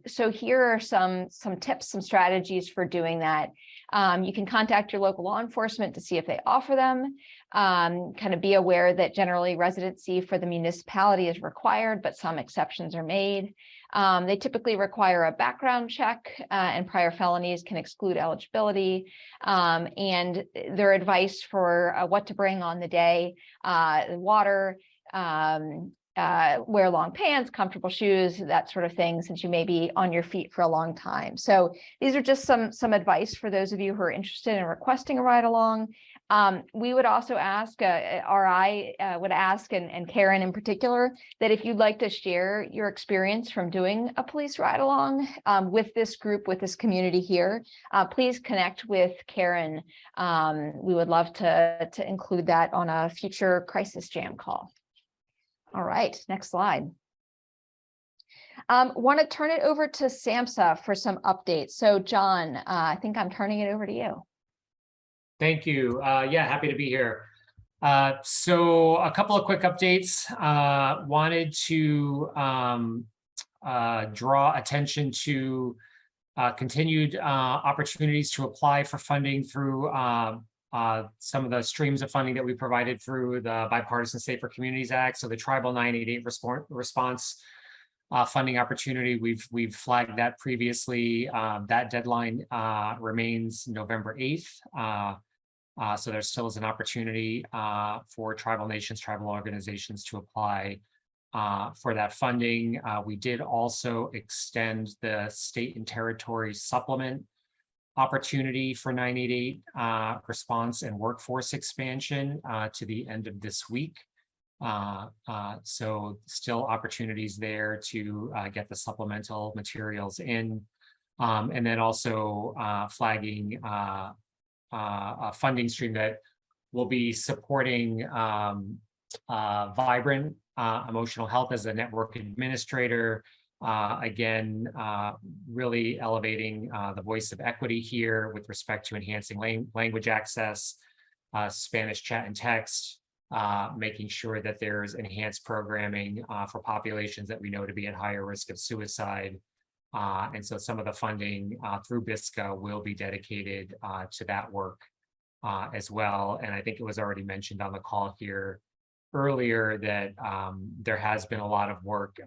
So here are some tips, some strategies for doing that. You can contact your local law enforcement to see if they offer them. Kind of be aware that generally residency for the municipality is required, but some exceptions are made. They typically require a background check, and prior felonies can exclude eligibility. And their advice for what to bring on the day: water, wear long pants, comfortable shoes, that sort of thing, since you may be on your feet for a long time. So these are just some advice for those of you who are interested in requesting a ride along. We would also ask, RI would ask, and Karen in particular, that if you'd like to share your experience from doing a police ride along with this group, with this community here, please connect with Karen. We would love to include that on a future Crisis Jam call. All right, next slide. Want to turn it over to SAMHSA for some updates. So John, I think I'm turning it over to you. Thank you. Yeah, happy to be here. So a couple of quick updates. Wanted to draw attention to continued opportunities to apply for funding through some of the streams of funding that we provided through the Bipartisan Safer Communities Act. So the Tribal 988 response funding opportunity, we've flagged that previously. That deadline remains November 8th. So there still is an opportunity for tribal nations, tribal organizations to apply for that funding. We did also extend the state and territory supplement opportunity for 988 response and workforce expansion to the end of this week. So still opportunities there to get the supplemental materials in, and then also flagging a funding stream that will be supporting Vibrant Emotional Health as a network administrator. Again, really elevating the voice of equity here with respect to enhancing language access, Spanish chat and text, making sure that there's enhanced programming for populations that we know to be at higher risk of suicide. And so some of the funding through BISCA will be dedicated to that work as well. And I think it was already mentioned on the call here earlier that there has been a lot of work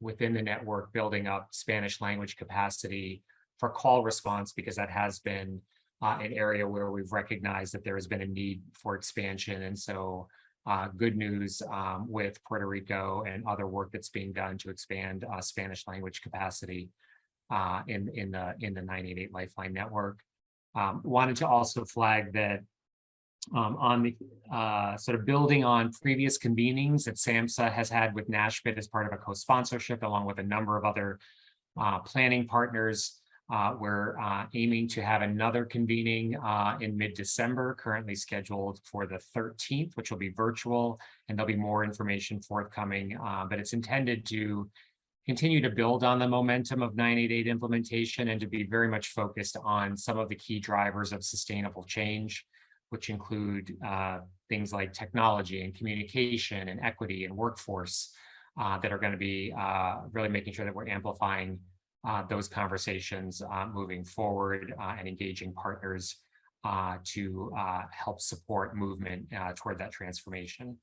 within the network building up Spanish language capacity for call response, because that has been an area where we've recognized that there has been a need for expansion. And so good news with Puerto Rico and other work that's being done to expand Spanish language capacity in the 988 Lifeline network. Wanted to also flag that on the sort of building on previous convenings that SAMHSA has had with NASHBIT as part of a co-sponsorship, along with a number of other planning partners. We're aiming to have another convening in mid-December, currently scheduled for the 13th, which will be virtual, and there'll be more information forthcoming, but it's intended to continue to build on the momentum of 988 implementation and to be very much focused on some of the key drivers of sustainable change, which include things like technology and communication and equity and workforce that are going to be really making sure that we're amplifying those conversations moving forward and engaging partners to help support movement toward that transformation.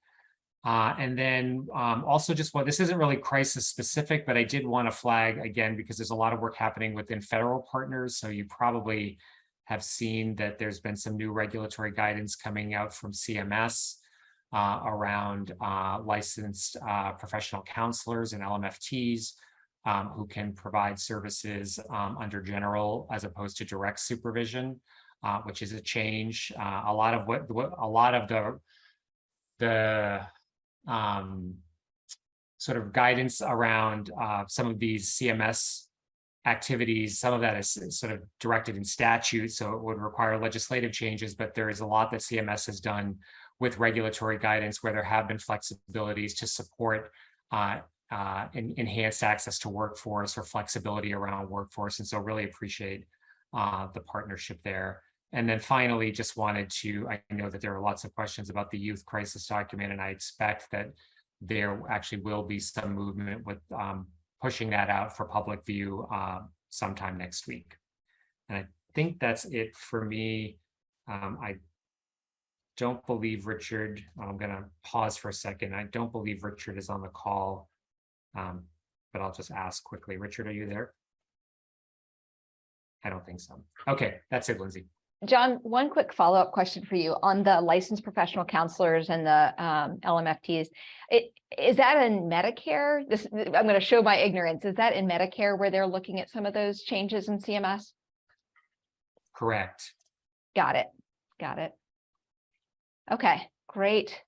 And then also just this isn't really crisis specific, but I did want to flag again, because there's a lot of work happening within federal partners. So you probably have seen that there's been some new regulatory guidance coming out from CMS around licensed professional counselors and LMFTs who can provide services under general as opposed to direct supervision, which is a change. A lot of the sort of guidance around some of these CMS activities, some of that is sort of directed in statute, so it would require legislative changes, but there is a lot that CMS has done with regulatory guidance where there have been flexibilities to support enhanced access to workforce or flexibility around workforce. And so really appreciate the partnership there. And then finally, just wanted to, I know that there are lots of questions about the youth crisis document, and I expect that there actually will be some movement with pushing that out for public view sometime next week. And I think that's it for me. I don't believe Richard, I'm gonna pause for a second. I don't believe Richard is on the call, but I'll just ask quickly. Richard, are you there? I don't think so. Okay, that's it, Lindsay. John, one quick follow-up question for you on the licensed professional counselors and the LMFTs. Is that in Medicare? I'm going to show my ignorance. Is that in Medicare where they're looking at some of those changes in CMS? Correct. Got it. Got it. Okay, great.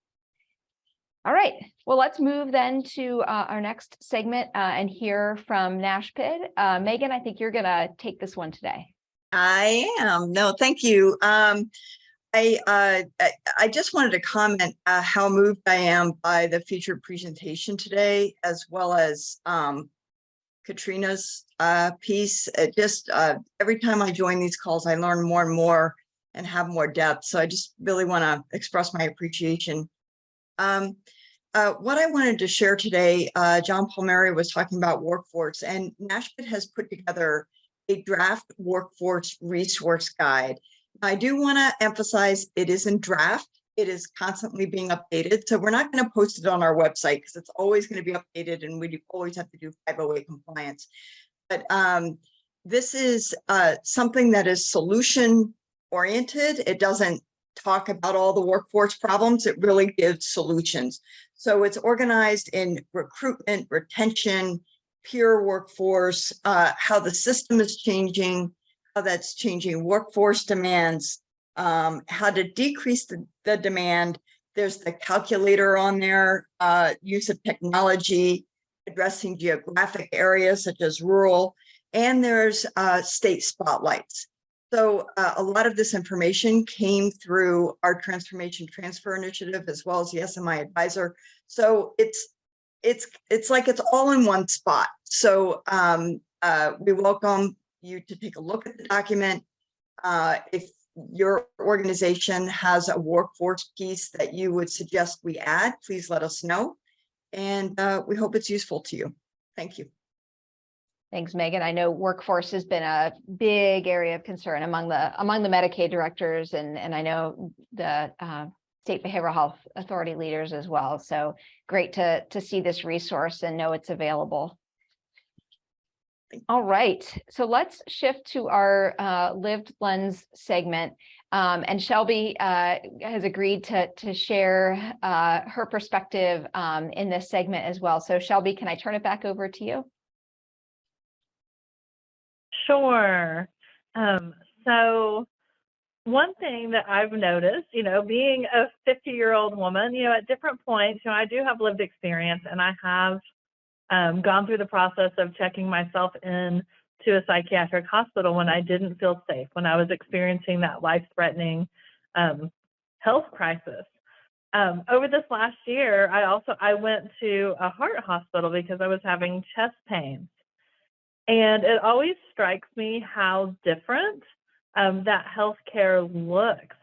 All right. Well, let's move then to our next segment and hear from NASHPD. Megan, I think you're going to take this one today. I am. No, thank you. I just wanted to comment how moved I am by the featured presentation today, as well as Katrina's piece. It just every time I join these calls, I learn more and more and have more depth. So I just really want to express my appreciation. What I wanted to share today, John Palmieri was talking about workforce, and NASHPD has put together a draft workforce resource guide. I do want to emphasize it isn't draft. It is constantly being updated. So we're not going to post it on our website because it's always going to be updated and we always have to do 508 compliance. But this is something that is solution oriented. It doesn't talk about all the workforce problems. It really gives solutions. So it's organized in recruitment, retention, peer workforce, how the system is changing, how that's changing workforce demands, how to decrease the demand. There's the calculator on there, use of technology, addressing geographic areas such as rural, and there's state spotlights. So a lot of this information came through our Transformation Transfer Initiative, as well as the SMI Advisor. So it's like it's all in one spot. So we welcome you to take a look at the document. If your organization has a workforce piece that you would suggest we add, please let us know. And we hope it's useful to you. Thank you. Thanks, Megan. I know workforce has been a big area of concern among the Medicaid directors, and I know the State Behavioral Health Authority leaders as well. So great to see this resource and know it's available. All right, so let's shift to our lived lens segment. And Shelby has agreed to share her perspective in this segment as well. So Shelby, can I turn it back over to you? Sure. So one thing that I've noticed, being a 50-year-old woman, at different points, I do have lived experience, and I have gone through the process of checking myself in to a psychiatric hospital when I didn't feel safe, when I was experiencing that life-threatening health crisis. Over this last year, I went to a heart hospital because I was having chest pains. And it always strikes me how different that healthcare looks.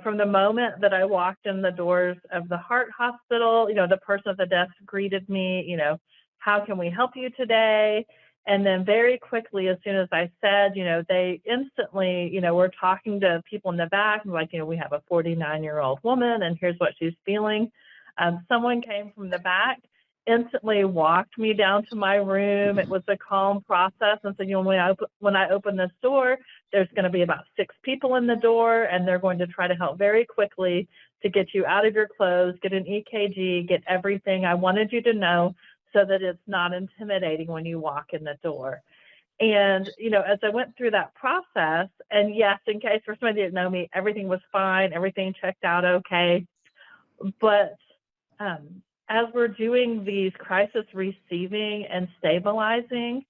From the moment that I walked in the doors of the heart hospital, the person at the desk greeted me, how can we help you today? And then very quickly, as soon as I said, they instantly, were talking to people in the back, like, we have a 49-year-old woman and here's what she's feeling. Someone came from the back, instantly walked me down to my room. It was a calm process. And so, when I open this door, there's going to be about 6 people in the door, and they're going to try to help very quickly to get you out of your clothes, get an EKG, get everything I wanted you to know so that it's not intimidating when you walk in the door. And, as I went through that process, and yes, in case for somebody that didn't know me, everything was fine, everything checked out okay. But as we're doing these crisis receiving and stabilizing,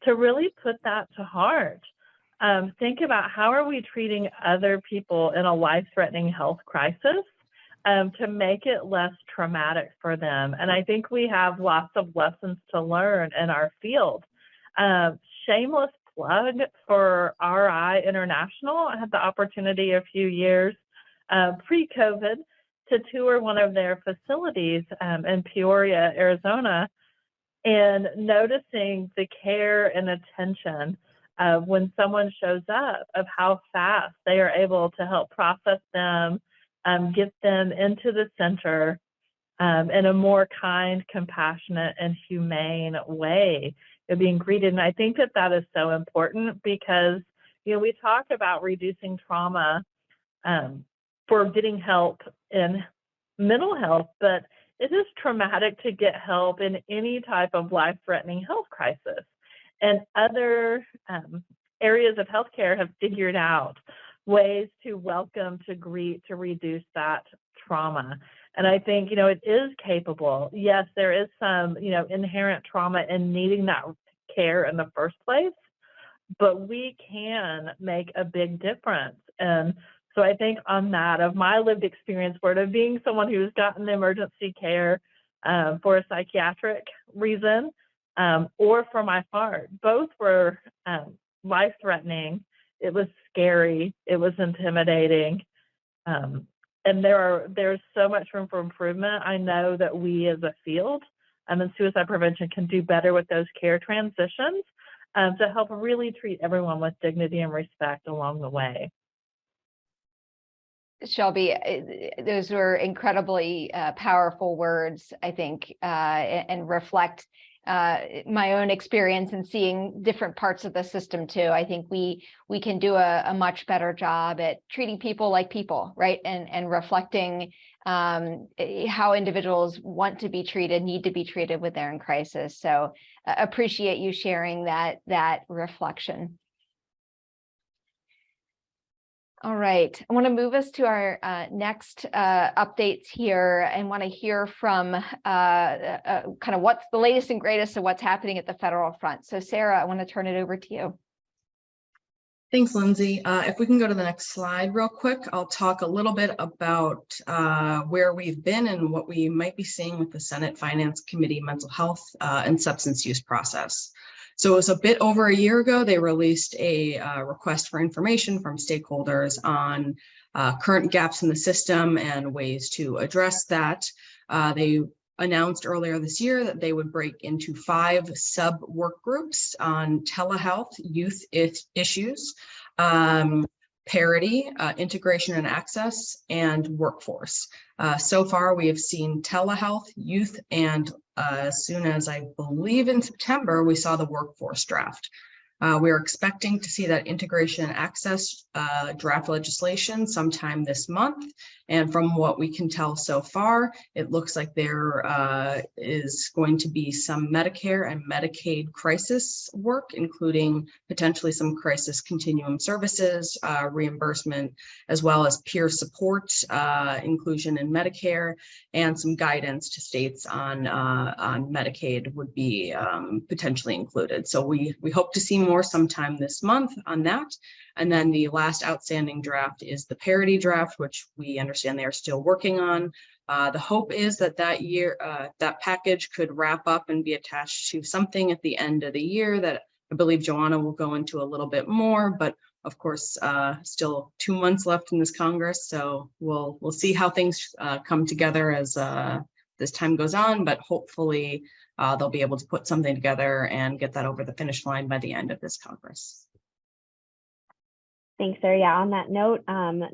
to really put that to heart, think about how are we treating other people in a life-threatening health crisis to make it less traumatic for them. And I think we have lots of lessons to learn in our field. Shameless plug for RI International. I had the opportunity a few years pre-COVID to tour one of their facilities in Peoria, Arizona, and noticing the care and attention of when someone shows up, of how fast they are able to help process them, get them into the center in a more kind, compassionate, and humane way of being greeted. And I think that that is so important because, we talk about reducing trauma for getting help in mental health, but it is traumatic to get help in any type of life-threatening health crisis. And other areas of healthcare have figured out ways to welcome, to greet, to reduce that trauma. And I think, it is capable. Yes, there is some, inherent trauma in needing that care in the first place, but we can make a big difference. And so I think on that, of my lived experience, of being someone who's gotten emergency care for a psychiatric reason or for my heart, both were life-threatening. It was scary. It was intimidating. And there's so much room for improvement. I know that we as a field and suicide prevention can do better with those care transitions to help really treat everyone with dignity and respect along the way. Shelby, those were incredibly powerful words, I think, and reflect my own experience in seeing different parts of the system too. I think we can do a much better job at treating people like people, right? And reflecting how individuals want to be treated, need to be treated when they're in crisis. So appreciate you sharing that reflection. All right, I want to move us to our next updates here and want to hear from kind of what's the latest and greatest of what's happening at the federal front. So Sarah, I want to turn it over to you. Thanks, Lindsay. If we can go to the next slide real quick, I'll talk a little bit about where we've been and what we might be seeing with the Senate Finance Committee Mental Health and Substance Use process. So it was a bit over a year ago, they released a request for information from stakeholders on current gaps in the system and ways to address that. They announced earlier this year that they would break into 5 sub-work groups on telehealth, youth issues, parity, integration and access, and workforce. So far, we have seen telehealth, youth, and as soon as I believe in September, we saw the workforce draft. We are expecting to see that integration and access draft legislation sometime this month. And from what we can tell so far, it looks like there is going to be some Medicare and Medicaid crisis work, including potentially some crisis continuum services, reimbursement, as well as peer support, inclusion in Medicare, and some guidance to states on Medicaid would be potentially included. So we hope to see more sometime this month on that. And then the last outstanding draft is the parity draft, which we understand they are still working on. The hope is that that package could wrap up and be attached to something at the end of the year that I believe Joanna will go into a little bit more, but of course, still 2 months left in this Congress. So we'll see how things come together as this time goes on, but hopefully they'll be able to put something together and get that over the finish line by the end of this Congress. Thanks, Sarah. Yeah, on that note,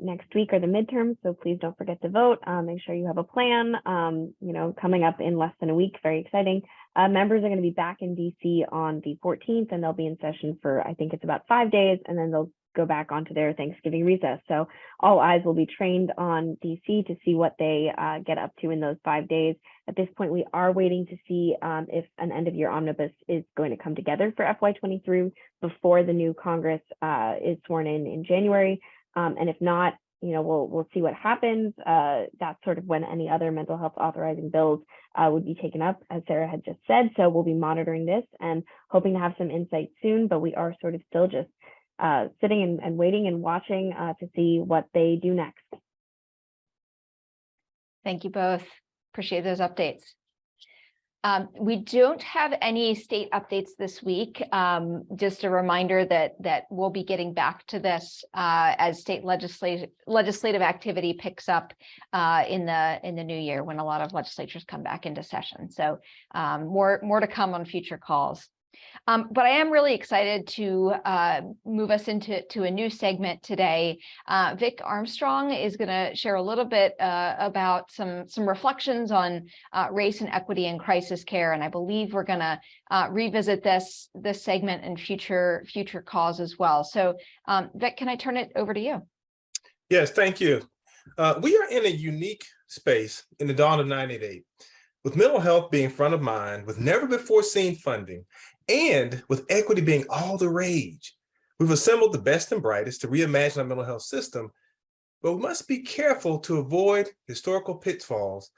next week are the midterms, so please don't forget to vote. Make sure you have a plan, coming up in less than a week, very exciting. Members are going to be back in DC on the 14th, and they'll be in session for, I think it's about 5 days, and then they'll go back onto their Thanksgiving recess. So all eyes will be trained on DC to see what they get up to in those 5 days. At this point, we are waiting to see if an end of year omnibus is going to come together for FY23 before the new Congress is sworn in January. And if not, we'll see what happens. That's sort of when any other mental health authorizing bills would be taken up, as Sarah had just said. So we'll be monitoring this and hoping to have some insight soon, but we are sort of still just sitting and waiting and watching to see what they do next. Thank you both. Appreciate those updates. We don't have any state updates this week. Just a reminder that we'll be getting back to this as state legislative activity picks up in the new year when a lot of legislatures come back into session. So more to come on future calls. But I am really excited to move us into a new segment today. Vic Armstrong is going to share a little bit about some reflections on race and equity in crisis care, and I believe we're going to revisit this segment in future calls as well. So, Vic, can I turn it over to you? Yes, thank you. We are in a unique space in the dawn of 988, with mental health being front of mind, with never before seen funding, and with equity being all the rage. We've assembled the best and brightest to reimagine our mental health system, but we must be careful to avoid historical pitfalls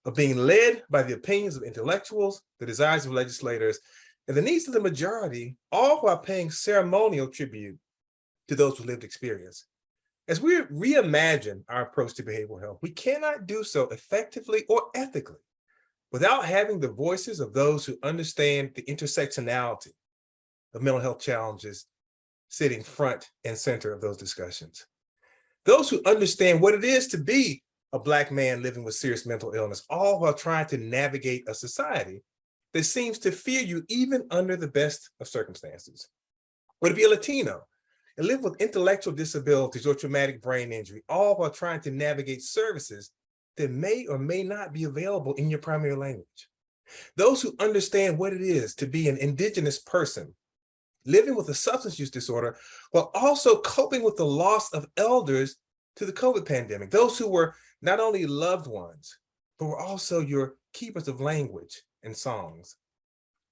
of being led by the opinions of intellectuals, the desires of legislators, and the needs of the majority, all while paying ceremonial tribute to those with lived experience. As we reimagine our approach to behavioral health, we cannot do so effectively or ethically without having the voices of those who understand the intersectionality of mental health challenges sitting front and center of those discussions. Those who understand what it is to be a Black man living with serious mental illness, all while trying to navigate a society that seems to fear you even under the best of circumstances. Or to be a Latino and live with intellectual disabilities or traumatic brain injury, all while trying to navigate services that may or may not be available in your primary language. Those who understand what it is to be an Indigenous person living with a substance use disorder while also coping with the loss of elders to the COVID pandemic. Those who were not only loved ones, but were also your keepers of language and songs.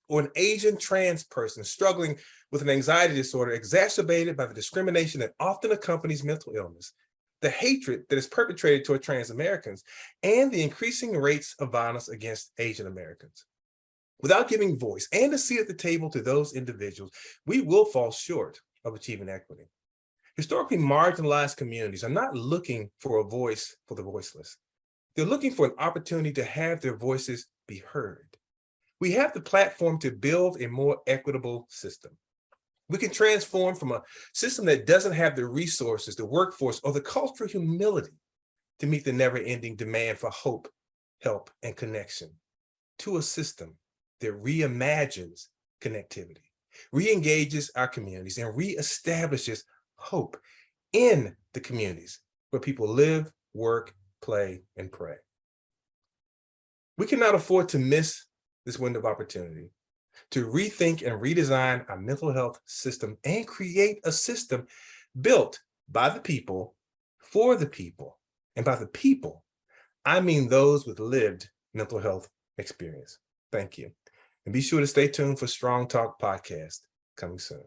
Or an Asian trans person struggling with an anxiety disorder exacerbated by the discrimination that often accompanies mental illness, the hatred that is perpetrated toward trans Americans, and the increasing rates of violence against Asian Americans. Without giving voice and a seat at the table to those individuals, we will fall short of achieving equity. Historically marginalized communities are not looking for a voice for the voiceless. They're looking for an opportunity to have their voices be heard. We have the platform to build a more equitable system. We can transform from a system that doesn't have the resources, the workforce, or the cultural humility to meet the never-ending demand for hope, help, and connection, to a system that reimagines connectivity, re-engages our communities, and re-establishes hope in the communities where people live, work, play, and pray. We cannot afford to miss this window of opportunity to rethink and redesign our mental health system and create a system built by the people, for the people, and by the people, I mean those with lived mental health experience. Thank you. And be sure to stay tuned for Strong Talk podcast coming soon.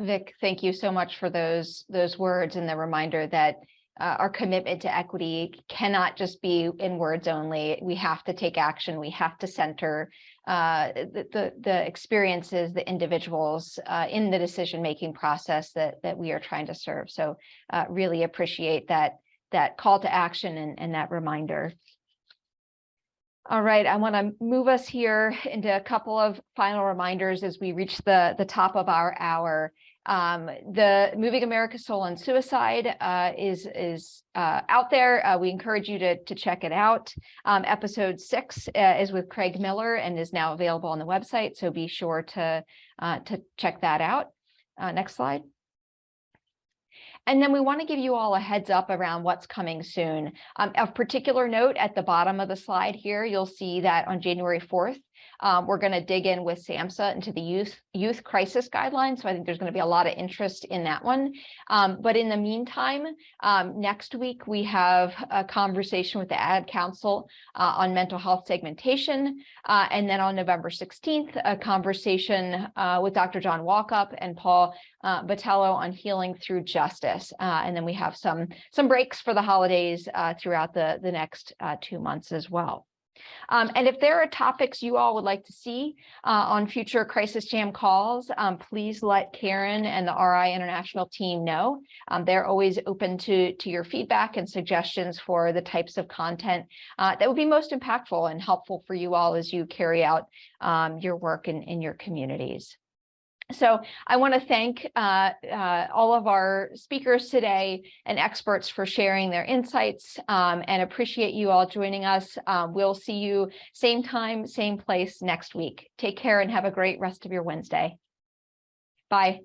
Vic, thank you so much for those words and the reminder that our commitment to equity cannot just be in words only. We have to take action. We have to center the experiences, the individuals in the decision-making process that we are trying to serve. So really appreciate that call to action and that reminder. All right, I want to move us here into a couple of final reminders as we reach the top of our hour. The Moving America's Soul on Suicide is out there. We encourage you to check it out. Episode 6 is with Craig Miller and is now available on the website, so be sure to check that out. Next slide. And then we want to give you all a heads up around what's coming soon. Of particular note, at the bottom of the slide here, you'll see that on January 4th, we're going to dig in with SAMHSA into the youth crisis guidelines. So I think there's going to be a lot of interest in that one. But in the meantime, next week, we have a conversation with the Ad Council on mental health segmentation. And then on November 16th, a conversation with Dr. John Walkup and Paul Botello on healing through justice. And then we have some breaks for the holidays throughout the next 2 months as well. And if there are topics you all would like to see on future Crisis Jam calls, please let Karen and the RI International team know. They're always open to your feedback and suggestions for the types of content that would be most impactful and helpful for you all as you carry out your work in your communities. So I want to thank all of our speakers today and experts for sharing their insights and appreciate you all joining us. We'll see you same time, same place next week. Take care and have a great rest of your Wednesday. Bye.